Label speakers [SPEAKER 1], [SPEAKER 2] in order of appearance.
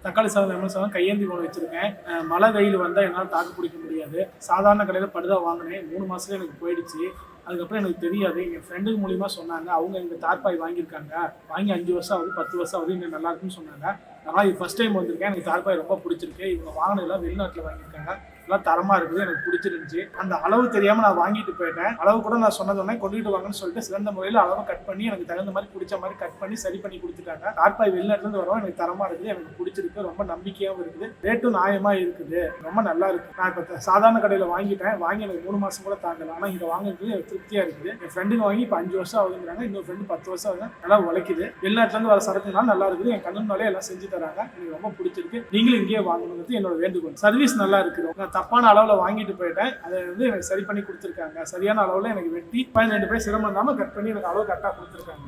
[SPEAKER 1] தக்காளி சாதம், லெமன் சாதம் கையேந்தி கொண்டு வச்சிருக்கேன். மழை வெயில் வந்தால் என்னால் தாக்கு பிடிக்க முடியாது. சாதாரண கடையில் படுதா வாங்கினேன். 3 மாதத்துல எனக்கு போயிடுச்சு. அதுக்கப்புறம் எனக்கு தெரியாது. எங்கள் ஃப்ரெண்டு மூலிமா சொன்னாங்க. அவங்க எங்கள் தார்பாய் வாங்கியிருக்காங்க. வாங்கி 5 வருஷம் ஆகுது, 10 வருஷம் ஆகுது, இன்னும் நல்லா இருக்குன்னு சொன்னாங்க. ஆனால் இது ஃபஸ்ட் டைம் வந்திருக்கேன். எனக்கு தார்பாய் ரொம்ப பிடிச்சிருக்கு. இவங்க வாங்கினதெல்லாம் வெளிநாட்டில் வாங்கியிருக்காங்க. எல்லாம் தரமாக இருக்குது, எனக்கு பிடிச்சிருந்துச்சு. அந்த அளவு தெரியாமல் நான் வாங்கிட்டு போயிட்டேன். அளவு கூட நான் சொன்னதுன்னே கொண்டுகிட்டு வாங்கன்னு சொல்லிட்டு சிறந்த முறையில் அளவு கட் பண்ணி எனக்கு தகுந்த மாதிரி பிடிச்ச மாதிரி கட் பண்ணி சரி பண்ணி கொடுத்துட்டாங்க. தார்பாய் வெளிநாட்டிலேருந்து வரோம், எனக்கு தரமாக இருக்குது, எனக்கு பிடிச்சிருக்கு, ரொம்ப நம்பிக்கையாகவும் இருக்குது, ரேட்டும் நியாயமாக இருக்குது, ரொம்ப நல்லா இருக்குது. நான் இப்போ சாதாரண கடையில் வாங்கிட்டேன். வாங்கி எனக்கு 3 மாதம் கூட தாங்கல. ஆனால் இங்கே வாங்குறது எனக்கு திருப்தியாக இருக்குது. என் ஃப்ரெண்டுங்க வாங்கி இப்போ 5 வருஷம் ஆகுதுங்கிறாங்க. இன்னொரு ஃப்ரெண்டு 10 வருஷம் ஆகுது. நல்லா உழைக்குது. வெளிநாட்டிலேருந்து வர சரக்குனால நல்லா இருக்குது. என் கண்ணுனாலே எல்லாம் செஞ்சு தராங்க. எனக்கு ரொம்ப பிடிச்சிருக்கு. நீங்களும் இங்கேயே வாங்கணுங்கிறது என்னோட வேண்டுகோள். சர்வீஸ் நல்லா இருக்குது. நான் தப்பான அளவில் வாங்கிட்டு போயிட்டேன். அதை எனக்கு சரி பண்ணி கொடுத்துருக்காங்க. சரியான அளவில் எனக்கு வெட்டி 12 பேர் சிரமம் இல்லாமல் கட் பண்ணி எனக்கு அளவு கரெக்டாக கொடுத்துருக்காங்க.